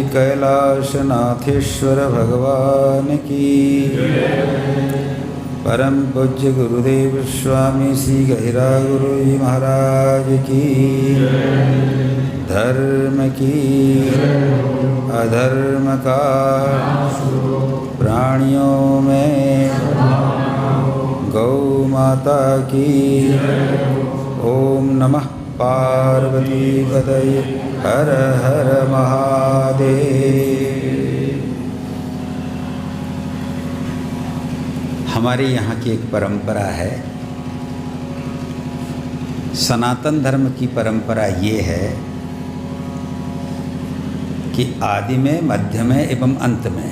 कैलाशनाथेश्वर भगवान की। परम पूज्य गुरुदेव स्वामी श्री गहिरा गुरु जी महाराज की। धर्म की अधर्म का प्राणियों में गौ माता की। ओम नमः पार्वती पतये हर हर महादेव। हमारे यहाँ की एक परंपरा है, सनातन धर्म की परंपरा ये है कि आदि में, मध्य में एवं अंत में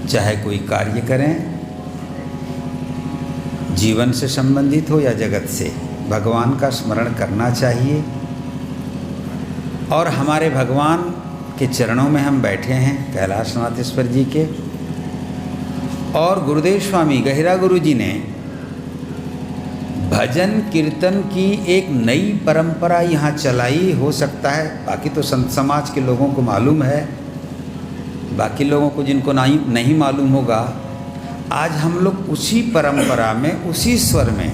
चाहे कोई कार्य करें, जीवन से संबंधित हो या जगत से, भगवान का स्मरण करना चाहिए। और हमारे भगवान के चरणों में हम बैठे हैं, कैलाशनाथेश्वर जी के। और गुरुदेव स्वामी गहिरा गुरु जी ने भजन कीर्तन की एक नई परंपरा यहाँ चलाई। हो सकता है बाकी तो संत समाज के लोगों को मालूम है, बाकी लोगों को जिनको नहीं मालूम होगा, आज हम लोग उसी परंपरा में, उसी स्वर में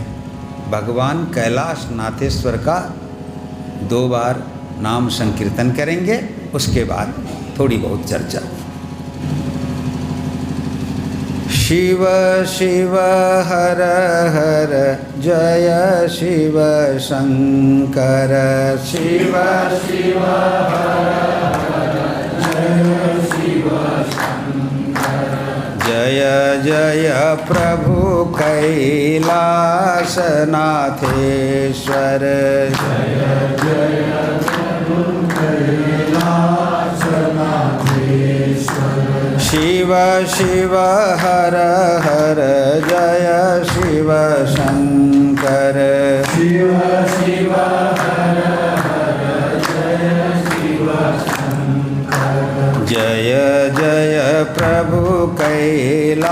भगवान कैलाशनाथेश्वर का 2 बार नाम संकीर्तन करेंगे। उसके बाद थोड़ी बहुत चर्चा। शिव शिव हर हर जय शिव शंकर। शिव शिव हर हर जय शिव शंकर। जय जय प्रभु कैलाशनाथेश्वर। जय जय प्रभु कैलाशनाथेश्वर। शिव शिव हर हर जय शिव शंकर। शिव शिव हर हर जय शिव शंकर। जय जय प्रभु कैलाशनाथेश्वर।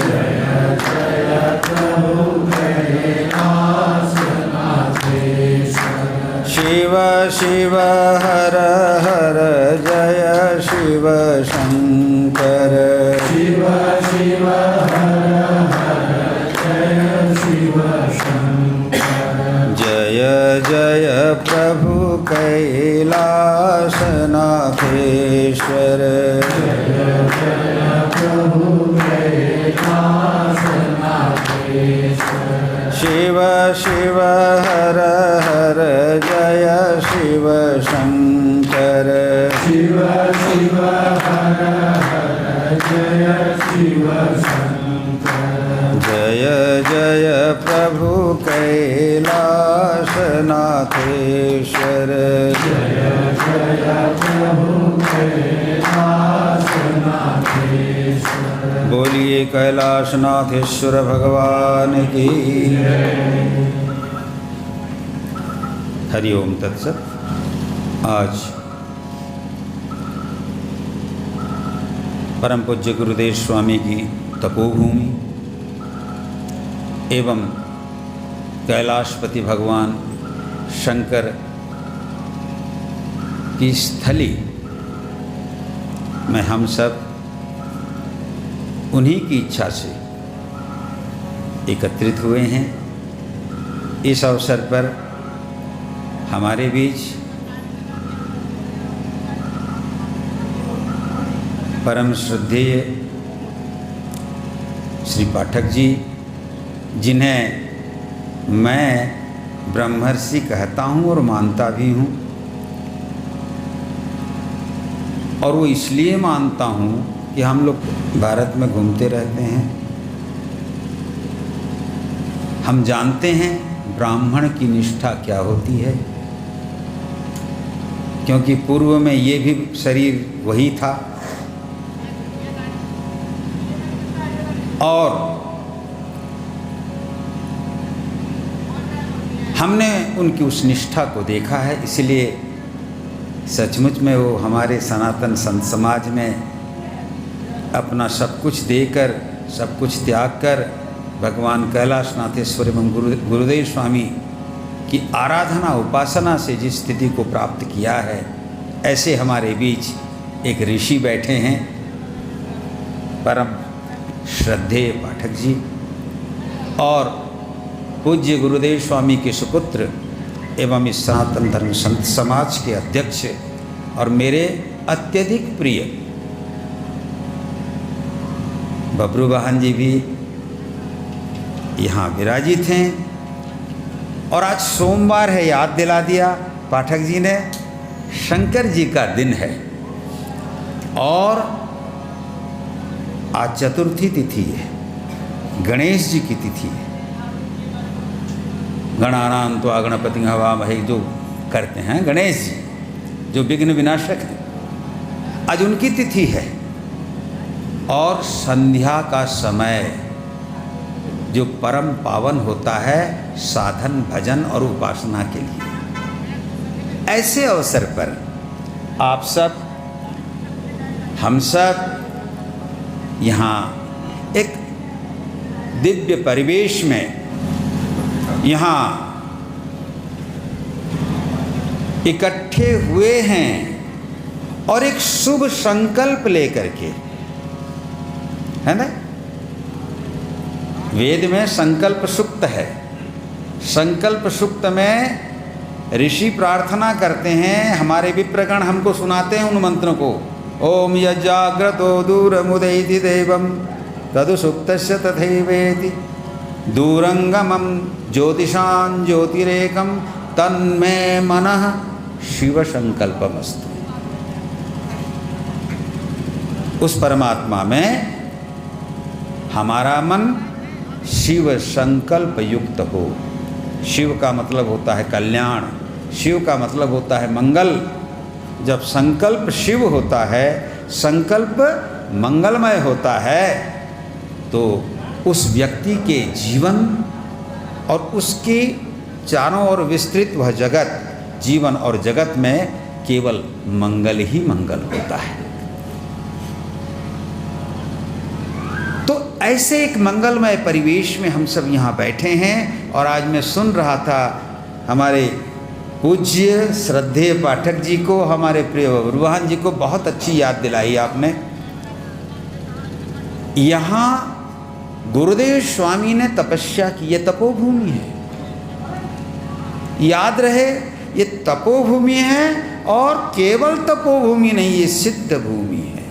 जय जय प्रभु कैलाशनाथेश्वर। शिव शिव हर हर जय शिव शंकर। शिव शिव हर हर जय शिव शंकर। जय जय प्रभु कैलाशनाथेश्वर। जय जय प्रभु कैलाशनाथेश्वर। शिव शिव हर हर जय शिव शंकर। शिव शिव हर हर जय शिव शंकर। जय जय प्रभु कैलाशनाथेश्वर। जय जय प्रभु कैलाशनाथेश्वर। बोलिए कैलाशनाथेश्वर भगवान की। हरि ओम तत्सत। आज परम पूज्य गुरुदेव स्वामी की तपोभूमि एवं कैलाशपति भगवान शंकर की स्थली में हम सब उन्हीं की इच्छा से एकत्रित हुए हैं। इस अवसर पर हमारे बीच परम श्रद्धेय श्री पाठक जी, जिन्हें मैं ब्रह्मर्षि कहता हूँ और मानता भी हूँ। और वो इसलिए मानता हूँ कि हम लोग भारत में घूमते रहते हैं, हम जानते हैं ब्राह्मण की निष्ठा क्या होती है, क्योंकि पूर्व में ये भी शरीर वही था। और हमने उनकी उस निष्ठा को देखा है, इसलिए सचमुच में वो हमारे सनातन संत समाज में अपना सब कुछ देकर, सब कुछ त्याग कर भगवान कैलाशनाथेश्वर एवं गुरुदेव स्वामी कि आराधना उपासना से जिस स्थिति को प्राप्त किया है, ऐसे हमारे बीच एक ऋषि बैठे हैं, परम श्रद्धेय पाठक जी और पूज्य गुरुदेव स्वामी के सुपुत्र एवं इस सनातन धर्म संत समाज के अध्यक्ष और मेरे अत्यधिक प्रिय बबरू वाहन जी भी यहाँ विराजित हैं। और आज सोमवार है, याद दिला दिया पाठक जी ने, शंकर जी का दिन है और आज चतुर्थी तिथि है, गणेश जी की तिथि है। गणानां त्वा गणपति हवामहे जो करते हैं गणेश जी, जो विघ्न विनाशक हैं, आज उनकी तिथि है। और संध्या का समय जो परम पावन होता है साधन भजन और उपासना के लिए, ऐसे अवसर पर आप सब हम सब यहाँ एक दिव्य परिवेश में यहाँ इकट्ठे हुए हैं और एक शुभ संकल्प लेकर के, है ना। वेद में संकल्प सूक्त है। संकल्प सूक्त में ऋषि प्रार्थना करते हैं, हमारे विप्रगण हमको सुनाते हैं उन मंत्रों को। ओम यज्जाग्रतो दूरमुदैति देवं तदु सुप्तस्य तथैवेति दूरंगमं ज्योतिषां ज्योतिरेकं तन्मे मनः शिव संकल्पमस्तु। उस परमात्मा में हमारा मन शिव संकल्प युक्त हो। शिव का मतलब होता है कल्याण, शिव का मतलब होता है मंगल। जब संकल्प शिव होता है, संकल्प मंगलमय होता है, तो उस व्यक्ति के जीवन और उसके चारों ओर विस्तृत वह जगत, जीवन और जगत में केवल मंगल ही मंगल होता है। तो ऐसे एक मंगलमय परिवेश में हम सब यहाँ बैठे हैं। और आज मैं सुन रहा था हमारे पूज्य श्रद्धेय पाठक जी को, हमारे प्रिय बबरू वाहन जी को बहुत अच्छी याद दिलाई आपने। यहाँ गुरुदेव स्वामी ने तपस्या की, ये तपोभूमि है, याद रहे, ये तपोभूमि है और केवल तपोभूमि नहीं, ये सिद्ध भूमि है।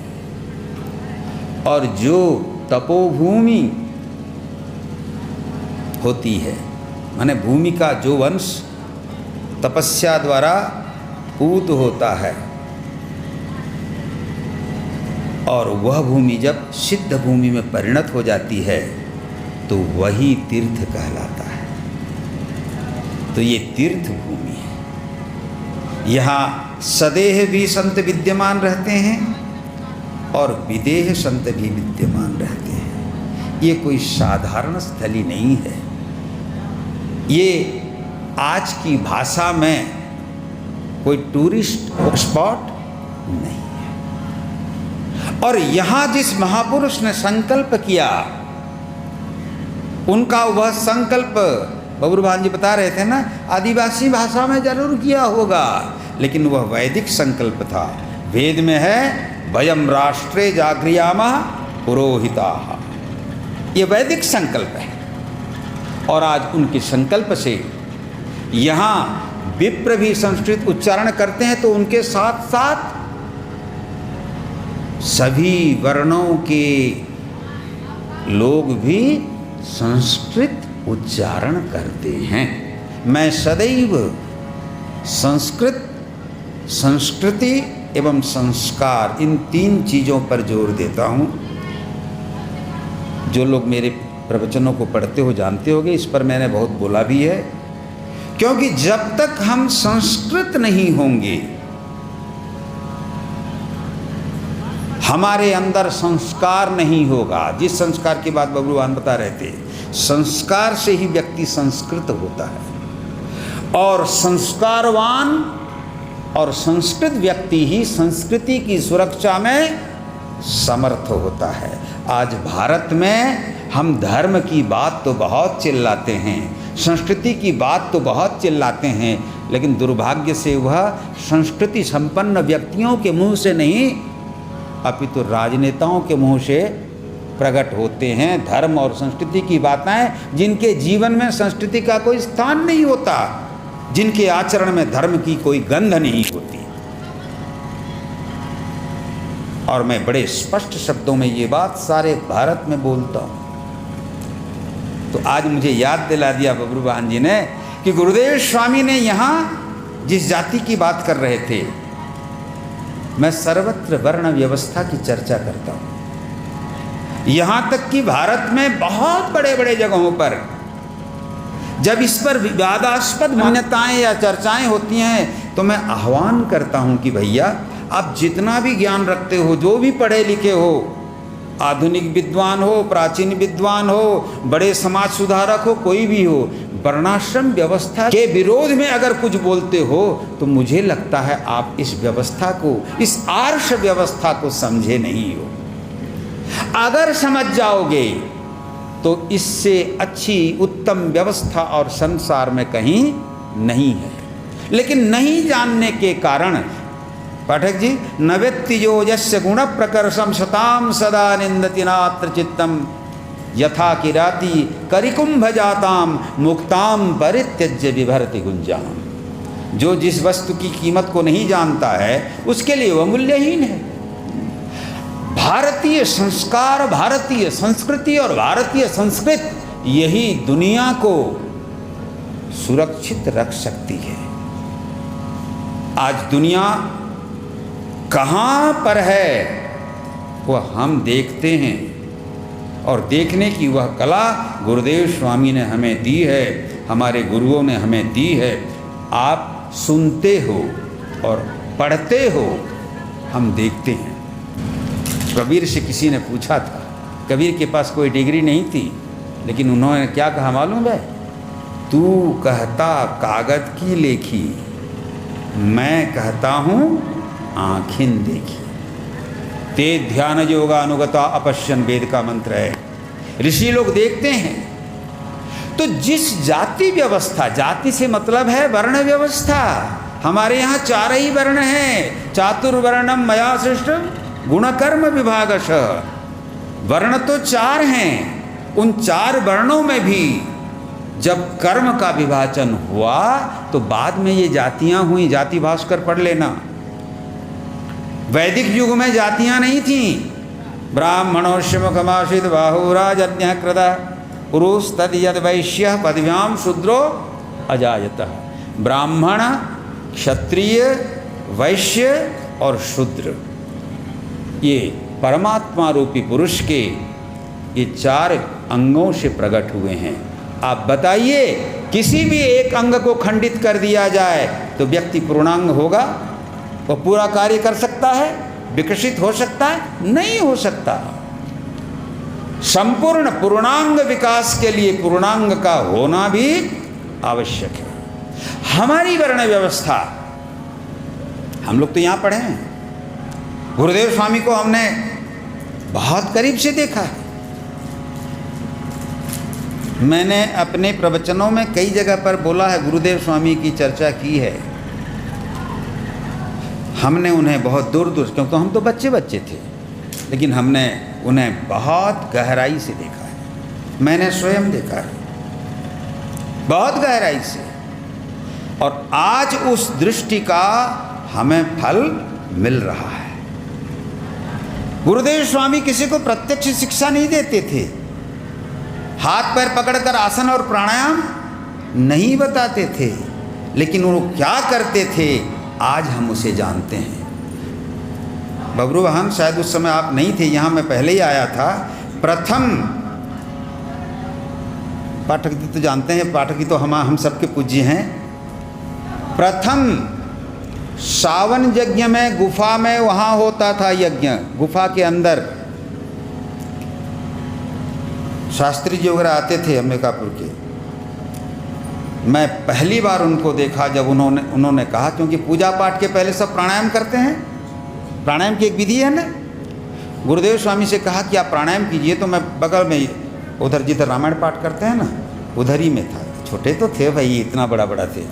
और जो तपोभूमि होती है, माने भूमि का जो वंश तपस्या द्वारा पूत होता है, और वह भूमि जब सिद्ध भूमि में परिणत हो जाती है तो वही तीर्थ कहलाता है। तो ये तीर्थ भूमि है। यहाँ सदेह भी संत विद्यमान रहते हैं और विदेह संत भी विद्यमान रहते हैं। ये कोई साधारण स्थली नहीं है, ये आज की भाषा में कोई टूरिस्ट स्पॉट नहीं है। और यहाँ जिस महापुरुष ने संकल्प किया, उनका वह संकल्प बबरू वाहन जी बता रहे थे ना, आदिवासी भाषा में जरूर किया होगा, लेकिन वह वैदिक संकल्प था। वेद में है वयम राष्ट्रे जागृयामः पुरोहिताः, ये वैदिक संकल्प है। और आज उनके संकल्प से यहाँ विप्र भी संस्कृत उच्चारण करते हैं, तो उनके साथ साथ सभी वर्णों के लोग भी संस्कृत उच्चारण करते हैं। मैं सदैव संस्कृत, संस्कृति एवं संस्कार, इन तीन चीज़ों पर जोर देता हूँ। जो लोग मेरे प्रवचनों को पढ़ते हो जानते होंगे, इस पर मैंने बहुत बोला भी है। क्योंकि जब तक हम संस्कृत नहीं होंगे, हमारे अंदर संस्कार नहीं होगा। जिस संस्कार की बात बबरू वाहन बता रहे थे, संस्कार से ही व्यक्ति संस्कृत होता है, और संस्कारवान और संस्कृत व्यक्ति ही संस्कृति की सुरक्षा में समर्थ होता है। आज भारत में हम धर्म की बात तो बहुत चिल्लाते हैं, संस्कृति की बात तो बहुत चिल्लाते हैं, लेकिन दुर्भाग्य से वह संस्कृति संपन्न व्यक्तियों के मुंह से नहीं, अपितु राजनेताओं के मुंह से प्रकट होते हैं। धर्म और संस्कृति की बातें जिनके जीवन में संस्कृति का कोई स्थान नहीं होता, जिनके आचरण में धर्म की कोई गंध नहीं होती। और मैं बड़े स्पष्ट शब्दों में ये बात सारे भारत में बोलता हूँ। तो आज मुझे याद दिला दिया बब्रूवाहन जी ने कि गुरुदेव स्वामी ने यहाँ जिस जाति की बात कर रहे थे, मैं सर्वत्र वर्ण व्यवस्था की चर्चा करता हूँ। यहाँ तक कि भारत में बहुत बड़े बड़े जगहों पर जब इस पर विवादास्पद मान्यताएं या चर्चाएं होती हैं, तो मैं आह्वान करता हूँ कि भैया आप जितना भी ज्ञान रखते हो, जो भी पढ़े लिखे हो, आधुनिक विद्वान हो, प्राचीन विद्वान हो, बड़े समाज सुधारक हो, कोई भी हो, वर्णाश्रम व्यवस्था के विरोध में अगर कुछ बोलते हो तो मुझे लगता है आप इस व्यवस्था को, इस आर्ष व्यवस्था को समझे नहीं हो। अगर समझ जाओगे तो इससे अच्छी उत्तम व्यवस्था और संसार में कहीं नहीं है। लेकिन नहीं जानने के कारण पाठक जी, नवेत्ति जो यस्य गुण प्रकर्षम शताम सदा निंदति नात्र चित्तम यथा किराति करिकुंभ जाताम मुक्ताम परित्यज्य विभरति गुंजाम। जो जिस वस्तु की कीमत को नहीं जानता है उसके लिए वह मूल्यहीन है। भारतीय संस्कार, भारतीय संस्कृति और भारतीय संस्कृत यही दुनिया को सुरक्षित रख सकती है। आज दुनिया कहाँ पर है वह हम देखते हैं, और देखने की वह कला गुरुदेव स्वामी ने हमें दी है, हमारे गुरुओं ने हमें दी है। आप सुनते हो और पढ़ते हो, हम देखते हैं। कबीर से किसी ने पूछा था, कबीर के पास कोई डिग्री नहीं थी, लेकिन उन्होंने क्या कहा मालूम है? तू कहता कागज की लेखी, मैं कहता हूँ आँखिन देखी। ते ध्यान योगानुगता अपश्यन वेद का मंत्र है। ऋषि लोग देखते हैं। तो जिस जाति व्यवस्था, जाति से मतलब है वर्ण व्यवस्था, हमारे यहाँ 4 ही वर्ण हैं। चातुर्वर्णम मया सृष्टम गुणकर्म विभागश। वर्ण तो 4 हैं। उन 4 वर्णों में भी जब कर्म का विभाजन हुआ तो बाद में ये जातियां हुई। जाति भास्कर पढ़ लेना। वैदिक युग में जातियां नहीं थीं। ब्राह्मणोश्य मुखमाशित बाहुराजन्य कृदा पुरुष तद यद वैश्य पदव्याम शूद्रो अजायतः। ब्राह्मण, क्षत्रिय, वैश्य और शूद्र, ये परमात्मा रूपी पुरुष के ये 4 अंगों से प्रकट हुए हैं। आप बताइए, किसी भी एक अंग को खंडित कर दिया जाए तो व्यक्ति पूर्णांग होगा? वो पूरा कार्य कर सकता है? विकसित हो सकता है? नहीं हो सकता। संपूर्ण पूर्णांग विकास के लिए पूर्णांग का होना भी आवश्यक है। हमारी वर्ण व्यवस्था, हम लोग तो यहाँ पढ़े हैं, गुरुदेव स्वामी को हमने बहुत करीब से देखा है। मैंने अपने प्रवचनों में कई जगह पर बोला है, गुरुदेव स्वामी की चर्चा की है। हमने उन्हें बहुत दूर दूर, क्योंकि हम तो बच्चे बच्चे थे, लेकिन हमने उन्हें बहुत गहराई से देखा है। मैंने स्वयं देखा है बहुत गहराई से, और आज उस दृष्टि का हमें फल मिल रहा है। गुरुदेव स्वामी किसी को प्रत्यक्ष शिक्षा नहीं देते थे, हाथ पैर पकड़कर आसन और प्राणायाम नहीं बताते थे, लेकिन वो क्या करते थे आज हम उसे जानते हैं। बब्रूवाहन, शायद उस समय आप नहीं थे, यहाँ मैं पहले ही आया था। प्रथम पाठक जी तो जानते हैं, पाठक जी तो हम सबके पूज्य हैं। प्रथम सावन यज्ञ में गुफा में वहाँ होता था यज्ञ, गुफा के अंदर शास्त्री जी वगैरह आते थे अंबिकापुर के। मैं पहली बार उनको देखा जब उन्होंने कहा, क्योंकि पूजा पाठ के पहले सब प्राणायाम करते हैं, प्राणायाम की एक विधि है ना। गुरुदेव स्वामी से कहा कि आप प्राणायाम कीजिए, तो मैं बगल में उधर जिधर रामायण पाठ करते हैं ना, उधर ही में था, छोटे तो थे भाई, इतना बड़ा बड़ा थे।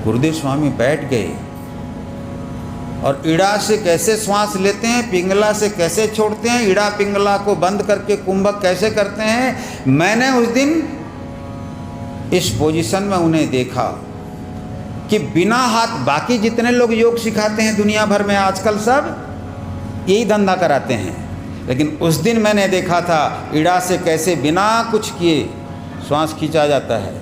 गुरुदेव स्वामी बैठ गए और इड़ा से कैसे श्वास लेते हैं, पिंगला से कैसे छोड़ते हैं, इड़ा पिंगला को बंद करके कुंभक कैसे करते हैं, मैंने उस दिन इस पोजीशन में उन्हें देखा कि बिना हाथ, बाकी जितने लोग योग सिखाते हैं दुनिया भर में आजकल सब यही धंधा कराते हैं, लेकिन उस दिन मैंने देखा था इड़ा से कैसे बिना कुछ किए श्वास खींचा जाता है,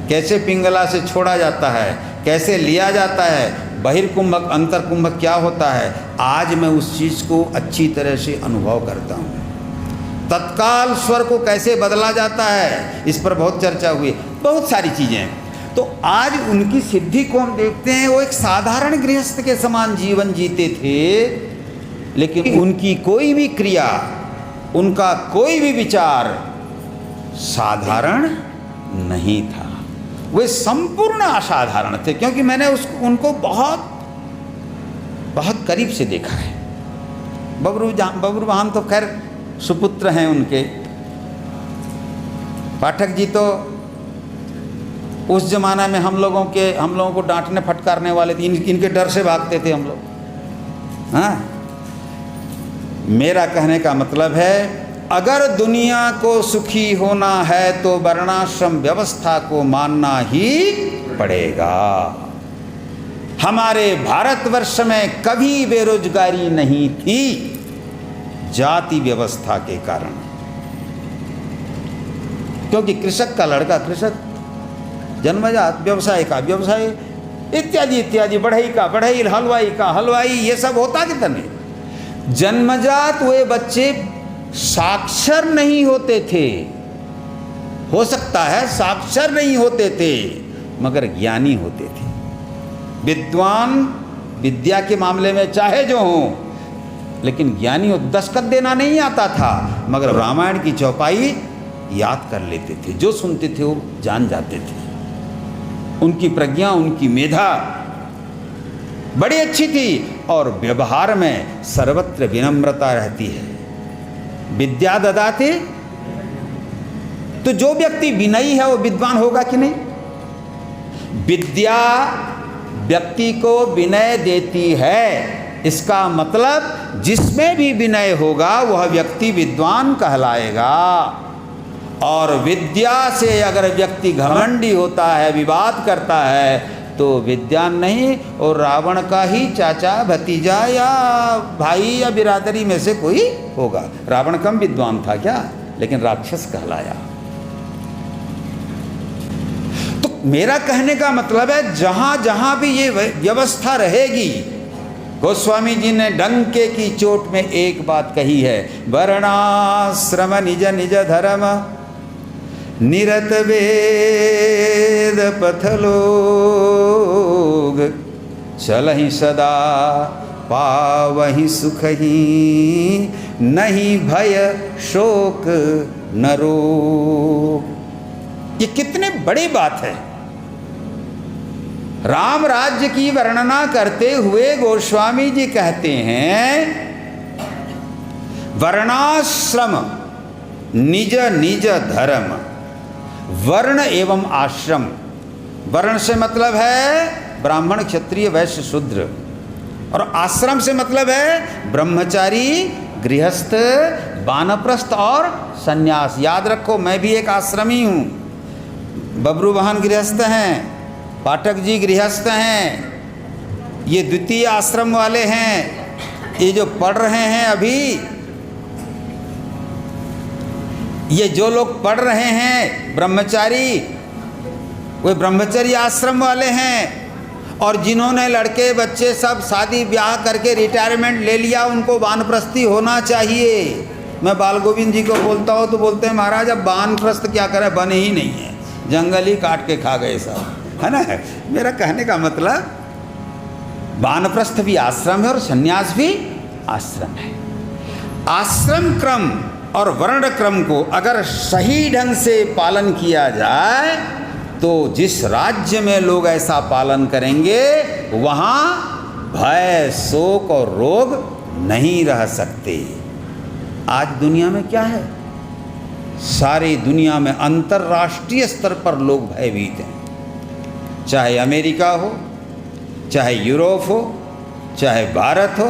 कैसे पिंगला से छोड़ा जाता है, कैसे लिया जाता है, बहिर्कुंभक अंतरकुंभक क्या होता है। आज मैं उस चीज़ को अच्छी तरह से अनुभव करता हूँ। तत्काल स्वर को कैसे बदला जाता है, इस पर बहुत चर्चा हुई, बहुत सारी चीज़ें। तो आज उनकी सिद्धि को हम देखते हैं, वो एक साधारण गृहस्थ के समान जीवन जीते थे, लेकिन उनकी कोई भी क्रिया, उनका कोई भी विचार साधारण नहीं था, वे संपूर्ण असाधारण थे। क्योंकि मैंने उनको बहुत बहुत करीब से देखा है। बबरू बहान तो खैर सुपुत्र हैं उनके, पाठक जी तो उस जमाना में हम लोगों को डांटने फटकारने वाले थे, इनके डर से भागते थे हम लोग। हाँ, मेरा कहने का मतलब है, अगर दुनिया को सुखी होना है तो वर्णाश्रम व्यवस्था को मानना ही पड़ेगा। हमारे भारतवर्ष में कभी बेरोजगारी नहीं थी, जाति व्यवस्था के कारण। क्योंकि कृषक का लड़का कृषक, जन्मजात, व्यवसाय का व्यवसाय, इत्यादि इत्यादि, बढ़ई का बढ़ई, हलवाई का हलवाई, ये सब होता कितने। जन्मजात वे बच्चे साक्षर नहीं होते थे, हो सकता है साक्षर नहीं होते थे, मगर ज्ञानी होते थे। विद्वान विद्या के मामले में चाहे जो हो, लेकिन ज्ञानी हो। दस्तखत देना नहीं आता था, मगर रामायण की चौपाई याद कर लेते थे, जो सुनते थे वो जान जाते थे। उनकी प्रज्ञा, उनकी मेधा बड़ी अच्छी थी, और व्यवहार में सर्वत्र विनम्रता रहती है। विद्या ददाते, तो जो व्यक्ति विनयी है वो विद्वान होगा कि नहीं। विद्या व्यक्ति को विनय देती है, इसका मतलब जिसमें भी विनय होगा वह व्यक्ति विद्वान कहलाएगा। और विद्या से अगर व्यक्ति घमंडी होता है, विवाद करता है, तो विद्वान नहीं, और रावण का ही चाचा, भतीजा या भाई या बिरादरी में से कोई होगा। रावण कम विद्वान था क्या, लेकिन राक्षस कहलाया। तो मेरा कहने का मतलब है, जहां जहां भी ये व्यवस्था रहेगी, गोस्वामी जी ने डंके की चोट में एक बात कही है, वर्णाश्रम निज निज धर्म, निरत वेद पथलोग, चलहि सदा पावहि सुखहि, नहीं भय शोक न रोग। ये कितने बड़ी बात है। राम राज्य की वर्णना करते हुए गोस्वामी जी कहते हैं, वर्णाश्रम निज निज धर्म, वर्ण एवं आश्रम। वर्ण से मतलब है ब्राह्मण, क्षत्रिय, वैश्य, शूद्र, और आश्रम से मतलब है ब्रह्मचारी, गृहस्थ, वानप्रस्थ और सन्यास। याद रखो, मैं भी एक आश्रमी हूँ। बबरू बहन गृहस्थ हैं, पाठक जी गृहस्थ हैं, ये द्वितीय आश्रम वाले हैं, ये जो पढ़ रहे हैं अभी, ये जो लोग पढ़ रहे हैं ब्रह्मचारी, वे ब्रह्मचर्य आश्रम वाले हैं। और जिन्होंने लड़के बच्चे सब शादी ब्याह करके रिटायरमेंट ले लिया, उनको वानप्रस्थी होना चाहिए। मैं बाल गोविंद जी को बोलता हूँ तो बोलते हैं, महाराज अब वानप्रस्थ क्या करें, बने ही नहीं है, जंगल ही काट के खा गए सब, है ना। मेरा कहने का मतलब, वानप्रस्थ भी आश्रम है और सन्यास भी आश्रम है। आश्रम क्रम और वर्ण क्रम को अगर सही ढंग से पालन किया जाए, तो जिस राज्य में लोग ऐसा पालन करेंगे, वहाँ भय, शोक और रोग नहीं रह सकते। आज दुनिया में क्या है, सारी दुनिया में अंतर्राष्ट्रीय स्तर पर लोग भयभीत हैं। चाहे अमेरिका हो, चाहे यूरोप हो, चाहे भारत हो,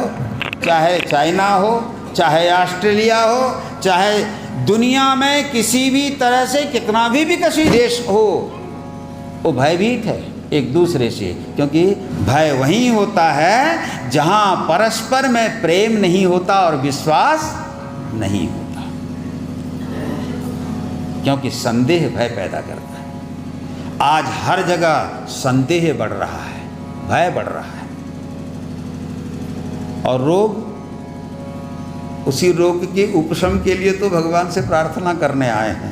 चाहे चाइना हो, चाहे ऑस्ट्रेलिया हो, चाहे दुनिया में किसी भी तरह से कितना भी विकसित देश हो, वो भयभीत है एक दूसरे से। क्योंकि भय वहीं होता है जहाँ परस्पर में प्रेम नहीं होता और विश्वास नहीं होता, क्योंकि संदेह भय पैदा करता है। आज हर जगह संदेह बढ़ रहा है, भय बढ़ रहा है, और रोग, उसी रोग के उपशम के लिए तो भगवान से प्रार्थना करने आए हैं।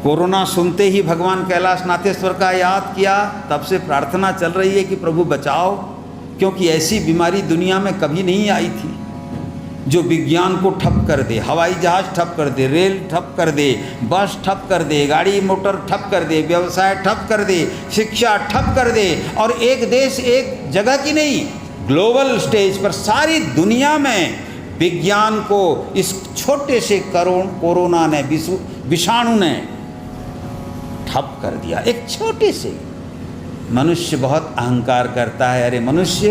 कोरोना सुनते ही भगवान कैलाशनाथेश्वर का याद किया, तब से प्रार्थना चल रही है कि प्रभु बचाओ, क्योंकि ऐसी बीमारी दुनिया में कभी नहीं आई थी जो विज्ञान को ठप कर दे, हवाई जहाज ठप कर दे, रेल ठप कर दे, बस ठप कर दे, गाड़ी मोटर ठप कर दे, व्यवसाय ठप कर दे, शिक्षा ठप कर दे। और एक देश एक जगह की नहीं, ग्लोबल स्टेज पर सारी दुनिया में विज्ञान को इस छोटे से कोरोना ने, विषाणु ने ठप कर दिया। एक छोटे से, मनुष्य बहुत अहंकार करता है, अरे मनुष्य,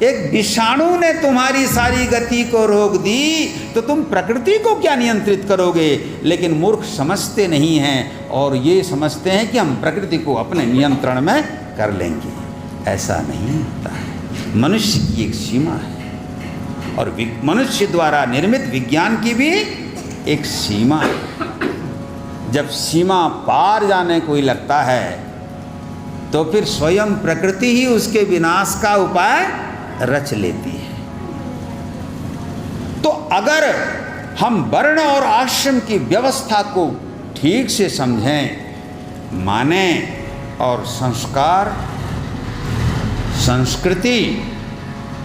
एक विषाणु ने तुम्हारी सारी गति को रोक दी तो तुम प्रकृति को क्या नियंत्रित करोगे। लेकिन मूर्ख समझते नहीं हैं और ये समझते हैं कि हम प्रकृति को अपने नियंत्रण में कर लेंगे। ऐसा नहीं होता है। मनुष्य की एक सीमा है और मनुष्य द्वारा निर्मित विज्ञान की भी एक सीमा है। जब सीमा पार जाने को ही लगता है तो फिर स्वयं प्रकृति ही उसके विनाश का उपाय रच लेती है। तो अगर हम वर्ण और आश्रम की व्यवस्था को ठीक से समझें, मानें और संस्कार, संस्कृति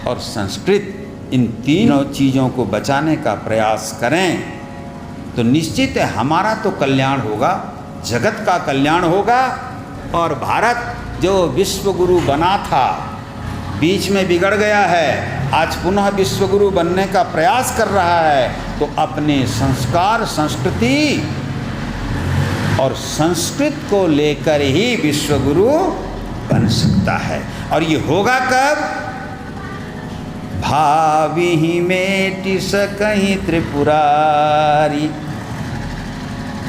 और संस्कृत, इन तीनों चीज़ों को बचाने का प्रयास करें तो निश्चित है हमारा तो कल्याण होगा, जगत का कल्याण होगा। और भारत जो विश्व गुरु बना था, बीच में बिगड़ गया है, आज पुनः विश्व गुरु बनने का प्रयास कर रहा है, तो अपने संस्कार, संस्कृति और संस्कृत को लेकर ही विश्व गुरु बन सकता है। और ये होगा कब? भावी मेटि सकहीं त्रिपुरारी,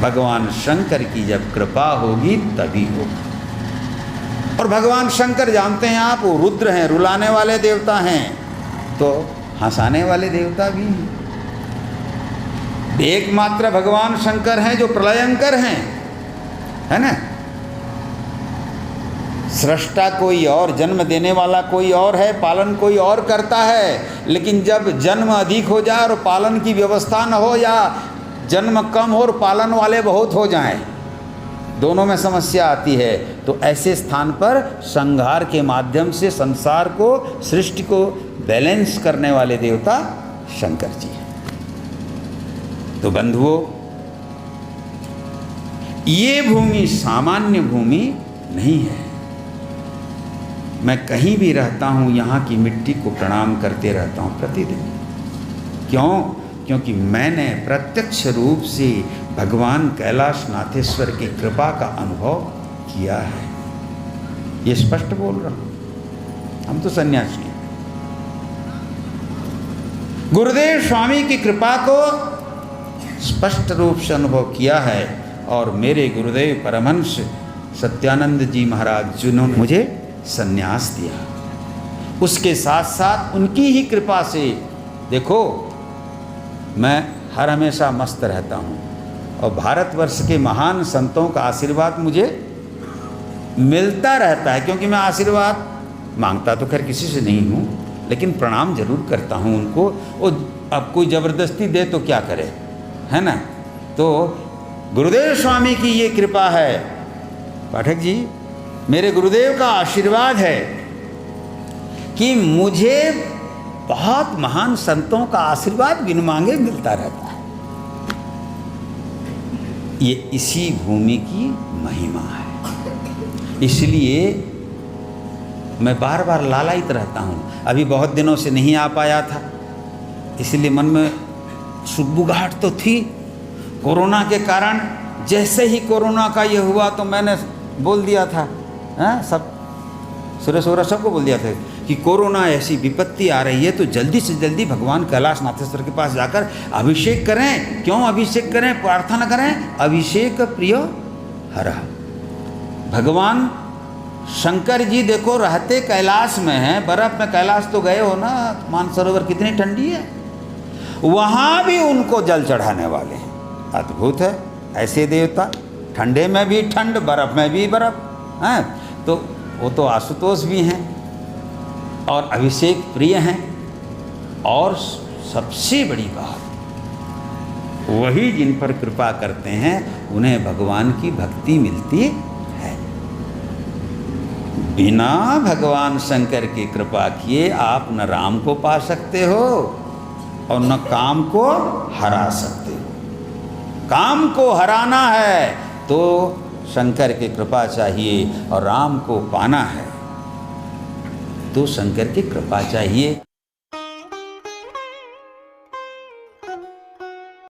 भगवान शंकर की जब कृपा होगी तभी होगा। और भगवान शंकर जानते हैं आप, वो रुद्र हैं, रुलाने वाले देवता हैं, तो हंसाने वाले देवता भी हैं। एकमात्र भगवान शंकर हैं जो प्रलयंकर हैं, है ना। सृष्टा कोई और, जन्म देने वाला कोई और है, पालन कोई और करता है। लेकिन जब जन्म अधिक हो जाए और पालन की व्यवस्था न हो, या जन्म कम हो और पालन वाले बहुत हो जाएं, दोनों में समस्या आती है। तो ऐसे स्थान पर संहार के माध्यम से संसार को, सृष्टि को बैलेंस करने वाले देवता शंकर जी हैं। तो बंधुओं, ये भूमि सामान्य भूमि नहीं है। मैं कहीं भी रहता हूँ, यहाँ की मिट्टी को प्रणाम करते रहता हूँ प्रतिदिन। क्यों? क्योंकि मैंने प्रत्यक्ष रूप से भगवान कैलाशनाथेश्वर की कृपा का अनुभव किया है। ये स्पष्ट बोल रहा हूँ, हम तो सन्यासी हैं। गुरुदेव स्वामी की कृपा को स्पष्ट रूप से अनुभव किया है। और मेरे गुरुदेव परमहंस सत्यानंद जी महाराज जिन्होंने मुझे संन्यास दिया, उसके साथ साथ उनकी ही कृपा से देखो मैं हर हमेशा मस्त रहता हूँ। और भारतवर्ष के महान संतों का आशीर्वाद मुझे मिलता रहता है, क्योंकि मैं आशीर्वाद मांगता तो खैर किसी से नहीं हूँ, लेकिन प्रणाम जरूर करता हूँ उनको। और अब कोई ज़बरदस्ती दे तो क्या करे, है ना। तो गुरुदेव स्वामी की ये कृपा है, पाठक जी, मेरे गुरुदेव का आशीर्वाद है कि मुझे बहुत महान संतों का आशीर्वाद बिन मांगे मिलता रहता है। ये इसी भूमि की महिमा है। इसलिए मैं बार बार लालायित रहता हूँ। अभी बहुत दिनों से नहीं आ पाया था, इसलिए मन में सुगबुगाहट तो थी। कोरोना के कारण जैसे ही कोरोना का ये हुआ तो मैंने बोल दिया था, सब सुरेश वगैरह सबको बोल दिया था कि कोरोना ऐसी विपत्ति आ रही है तो जल्दी से जल्दी भगवान कैलाश नाथेश्वर के पास जाकर अभिषेक करें। क्यों अभिषेक करें? प्रार्थना करें, अभिषेक प्रियो हरा। भगवान शंकर जी देखो रहते कैलाश में हैं, बर्फ में कैलाश तो गए हो ना, मानसरोवर कितनी ठंडी है, वहाँ भी उनको जल चढ़ाने वाले हैं। अद्भुत है, ऐसे देवता, ठंडे में भी ठंड, बर्फ में भी बर्फ हैं। तो वो तो आशुतोष भी हैं और अभिषेक प्रिय हैं। और सबसे बड़ी बात, वही जिन पर कृपा करते हैं उन्हें भगवान की भक्ति मिलती है। बिना भगवान शंकर की कृपा किए आप न राम को पा सकते हो और न काम को हरा सकते हो। काम को हराना है तो शंकर की कृपा चाहिए और राम को पाना है तो शंकर की कृपा चाहिए।